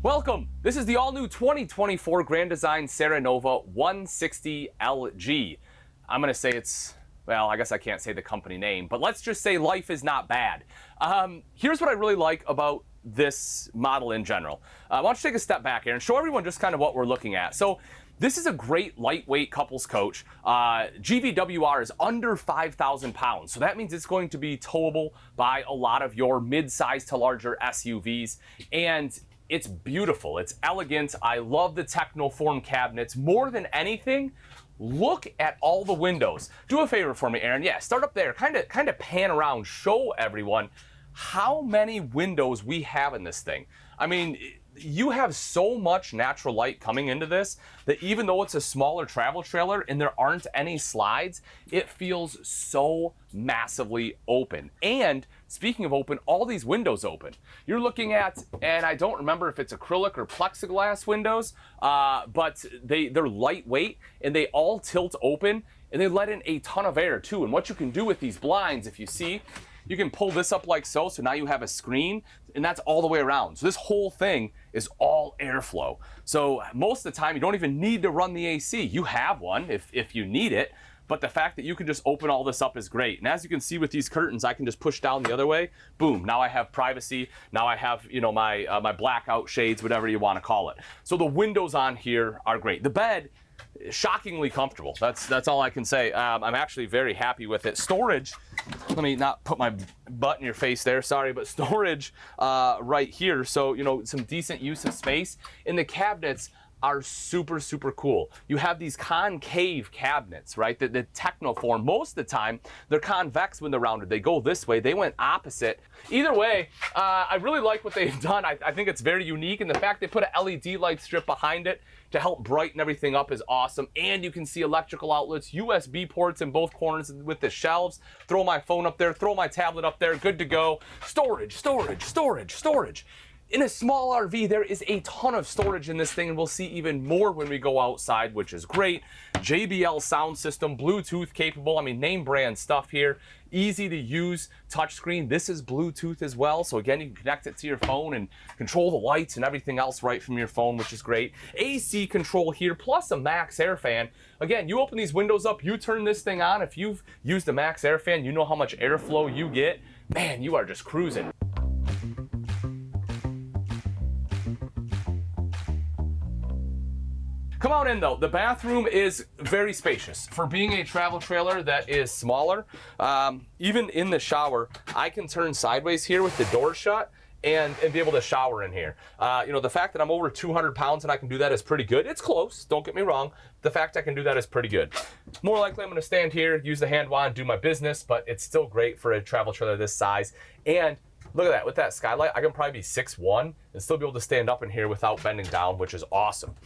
Welcome! This is the all-new 2024 Grand Design Serenova 160 LG. I'm going to say it's, well, I guess I can't say the company name, but let's just say life is not bad. Here's what I really like about this model in general. I want you to take a step back here and show everyone just kind of what we're looking at. So this is a great lightweight couples coach. GVWR is under 5,000 pounds, so that means it's going to be towable by a lot of your mid-size to larger SUVs, and it's beautiful, it's elegant. I love the Technoform cabinets. More than anything, look at all the windows. Do a favor for me, Aaron. Yeah, start up there, kind of pan around, show everyone how many windows we have in this thing. I mean, you have so much natural light coming into this that even though it's a smaller travel trailer and there aren't any slides, it feels so massively open. And speaking of open, all these windows open. You're looking at, and I don't remember if it's acrylic or plexiglass windows, but they're lightweight and they all tilt open and they let in a ton of air too. And what you can do with these blinds, if you see, you can pull this up like so, so now you have a screen, and that's all the way around. So this whole thing is all airflow. So most of the time, you don't even need to run the AC. You have one if you need it, but the fact that you can just open all this up is great. And as you can see with these curtains, I can just push down the other way. Boom, now I have privacy. Now I have, you know, my blackout shades, whatever you want to call it. So the windows on here are great. The bed, shockingly comfortable. That's all I can say. I'm actually very happy with it. Storage, let me not put my butt in your face there, sorry, but storage right here. So, you know, some decent use of space. And the cabinets are super, super cool. You have these concave cabinets, right? The Technoform, most of the time, they're convex when they're rounded. They go this way. They went opposite. Either way, I really like what they've done. I think it's very unique, and the fact they put an LED light strip behind it to help brighten everything up is awesome. And you can see electrical outlets, USB ports in both corners with the shelves. Throw my phone up there, throw my tablet up there, good to go. Storage, storage, storage, storage. In a small RV, there is a ton of storage in this thing, and we'll see even more when we go outside, which is great. JBL sound system, Bluetooth capable, I mean, name brand stuff here. Easy to use touchscreen. This is Bluetooth as well, so again, you can connect it to your phone and control the lights and everything else right from your phone, which is great. AC control here, plus a max air fan. Again, you open these windows up, you turn this thing on. If you've used a max air fan, you know how much airflow you get. Man, you are just cruising. Come on in though. The bathroom is very spacious. For being a travel trailer that is smaller, even in the shower, I can turn sideways here with the door shut and be able to shower in here. You know, the fact that I'm over 200 pounds and I can do that is pretty good. It's close, don't get me wrong. The fact I can do that is pretty good. More likely I'm gonna stand here, use the hand wand, do my business, but it's still great for a travel trailer this size. And look at that, with that skylight, I can probably be 6'1" and still be able to stand up in here without bending down, which is awesome.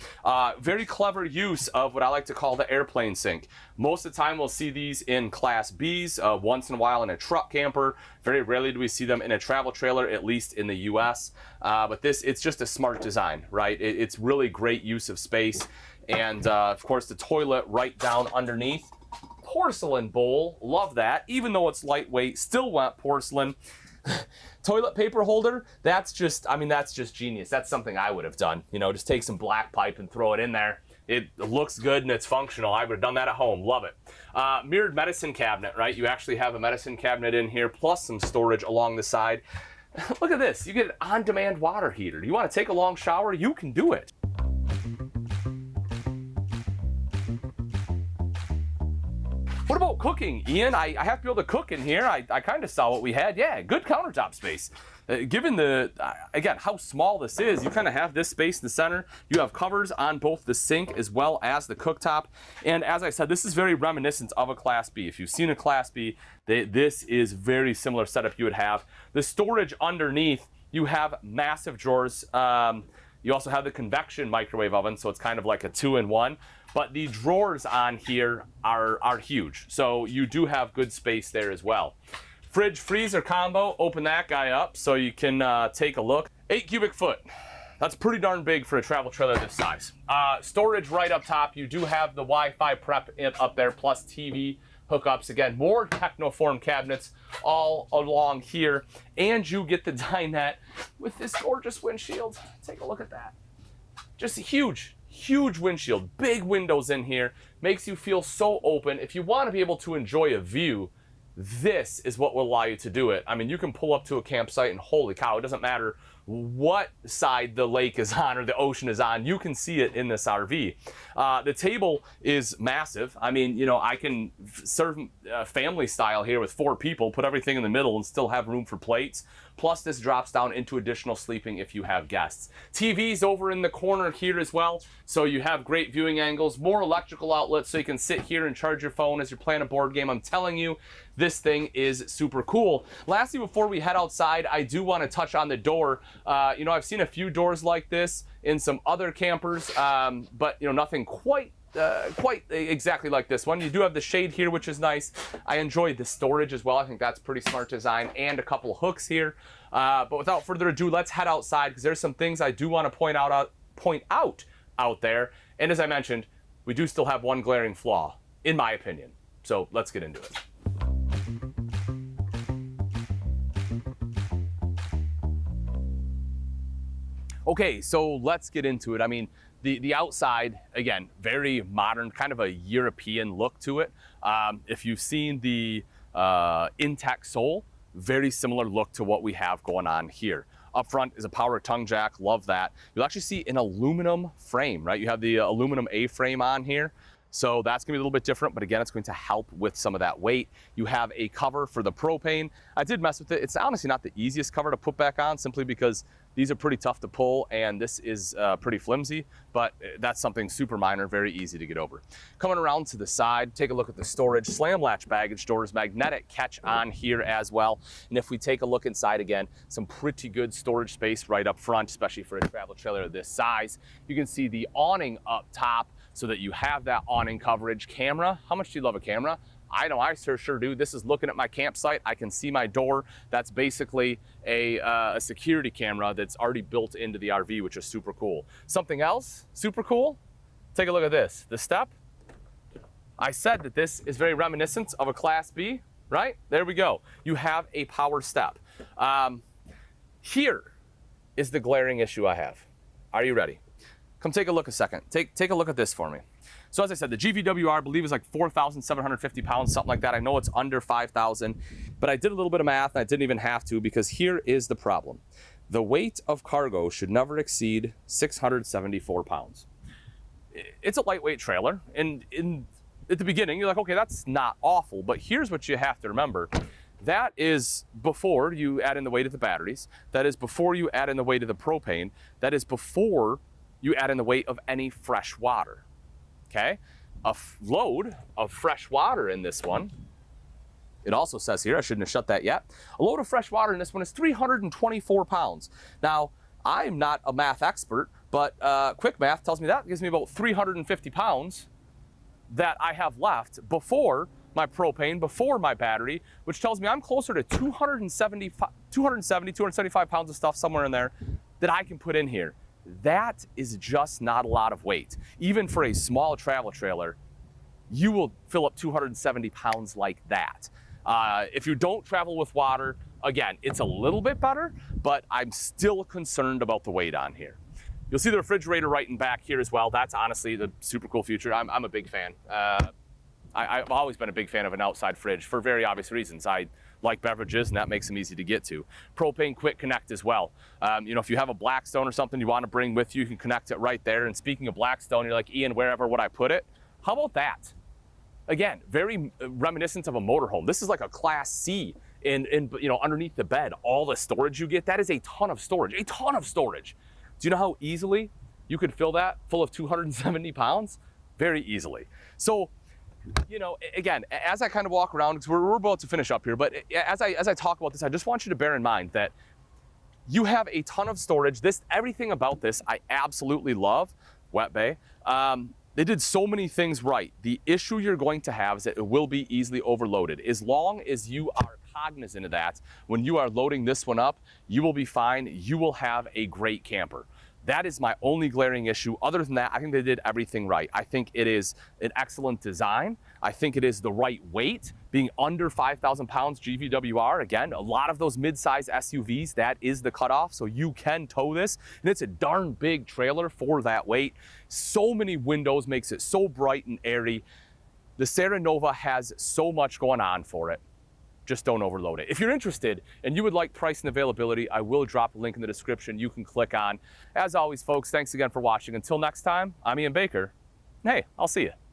Very clever use of what I like to call the airplane sink. Most of the time we'll see these in Class Bs, once in a while in a truck camper. Very rarely do we see them in a travel trailer, at least in the US. But this, it's just a smart design, right? It's really great use of space. And of course the toilet right down underneath. Porcelain bowl, love that. Even though it's lightweight, still went porcelain. Toilet paper holder, that's just, I mean, that's just genius. That's something I would have done. You know, just take some black pipe and throw it in there. It looks good and it's functional. I would have done that at home. Love it. Mirrored medicine cabinet, right? You actually have a medicine cabinet in here, plus some storage along the side. Look at this. You get an on-demand water heater. You want to take a long shower? You can do it. What about cooking, Ian? I have to be able to cook in here. I kind of saw what we had. Yeah, good countertop space. Given the, again, how small this is, you kind of have this space in the center. You have covers on both the sink as well as the cooktop. And as I said, this is very reminiscent of a Class B. If you've seen a Class B, this is very similar setup you would have. The storage underneath, you have massive drawers. You also have the convection microwave oven, so it's kind of like a 2-in-1. But the drawers on here are huge, so you do have good space there as well. Fridge freezer combo, open that guy up so you can take a look. 8 cubic foot. That's pretty darn big for a travel trailer this size. Storage right up top. You do have the Wi-Fi prep up there, plus TV hookups. Again, more Technoform cabinets all along here. And you get the dinette with this gorgeous windshield. Take a look at that. Just a huge windshield, big windows in here, makes you feel so open. If you want to be able to enjoy a view, this is what will allow you to do it. I mean, you can pull up to a campsite and holy cow, it doesn't matter what side the lake is on or the ocean is on, you can see it in this RV. The table is massive. I mean, you know, I can serve family style here with 4 people, put everything in the middle and still have room for plates. Plus this drops down into additional sleeping if you have guests. TV's over in the corner here as well, so you have great viewing angles, more electrical outlets so you can sit here and charge your phone as you're playing a board game. I'm telling you, this thing is super cool. Lastly, before we head outside, I do want to touch on the door. You know, I've seen a few doors like this in some other campers, but you know, nothing quite exactly like this one. You do have the shade here, which is nice. I enjoy the storage as well. I think that's pretty smart design, and a couple hooks here. But without further ado, let's head outside because there's some things I do want to point out there. And as I mentioned, we do still have one glaring flaw, in my opinion. So let's get into it. Okay, so let's get into it. I mean, the outside, again, very modern, kind of a European look to it. If you've seen the Intech Soul, very similar look to what we have going on here. Up front is a power tongue jack, love that. You'll actually see an aluminum frame, right? You have the aluminum A-frame on here. So that's gonna be a little bit different, but again, it's going to help with some of that weight. You have a cover for the propane. I did mess with it. It's honestly not the easiest cover to put back on simply because these are pretty tough to pull and this is pretty flimsy, but that's something super minor, very easy to get over. Coming around to the side, take a look at the storage. Slam latch baggage doors, magnetic catch on here as well. And if we take a look inside again, some pretty good storage space right up front, especially for a travel trailer of this size. You can see the awning up top, so that you have that awning coverage. Camera, how much do you love a camera? I know I sure do. This is looking at my campsite. I can see my door. That's basically a security camera that's already built into the RV, which is super cool. Something else super cool, take a look at this. The step, I said that this is very reminiscent of a Class B, right? There we go. You have a power step. Here is the glaring issue I have. Are you ready? Come take a look a second. Take a look at this for me. So as I said, the GVWR, I believe, is like 4,750 pounds, something like that. I know it's under 5,000, but I did a little bit of math and I didn't even have to because here is the problem. The weight of cargo should never exceed 674 pounds. It's a lightweight trailer, and at the beginning, you're like, okay, that's not awful, but here's what you have to remember. That is before you add in the weight of the batteries. That is before you add in the weight of the propane. That is before you add in the weight of any fresh water, okay? A load of fresh water in this one, it also says here, I shouldn't have shut that yet, a load of fresh water in this one is 324 pounds. Now, I'm not a math expert, but quick math tells me that gives me about 350 pounds that I have left before my propane, before my battery, which tells me I'm closer to 275 pounds of stuff somewhere in there that I can put in here. That is just not a lot of weight. Even for a small travel trailer, you will fill up 270 pounds like that. If you don't travel with water, again, it's a little bit better, but I'm still concerned about the weight on here. You'll see the refrigerator right in back here as well. That's honestly the super cool feature. I'm a big fan. I've always been a big fan of an outside fridge for very obvious reasons. I like beverages and that makes them easy to get to. Propane quick connect as well. You know, if you have a Blackstone or something you want to bring with you, you can connect it right there. And speaking of Blackstone, you're like, Ian, wherever would I put it? How about that? Again, very reminiscent of a motorhome. This is like a Class C in you know, underneath the bed. All the storage you get, that is a ton of storage, a ton of storage. Do you know how easily you could fill that full of 270 pounds? Very easily. So, you know, again, as I kind of walk around, because we're about to finish up here, but as I talk about this, I just want you to bear in mind that you have a ton of storage. Everything about this, I absolutely love. Wet bay. They did so many things right. The issue you're going to have is that it will be easily overloaded. As long as you are cognizant of that, when you are loading this one up, you will be fine. You will have a great camper. That is my only glaring issue. Other than that, I think they did everything right. I think it is an excellent design. I think it is the right weight, being under 5,000 pounds GVWR. Again, a lot of those mid-size SUVs, that is the cutoff, so you can tow this. And it's a darn big trailer for that weight. So many windows, makes it so bright and airy. The Serenova has so much going on for it. Just don't overload it. If you're interested and you would like price and availability, I will drop a link in the description you can click on. As always, folks, thanks again for watching. Until next time, I'm Ian Baker. Hey, I'll see you.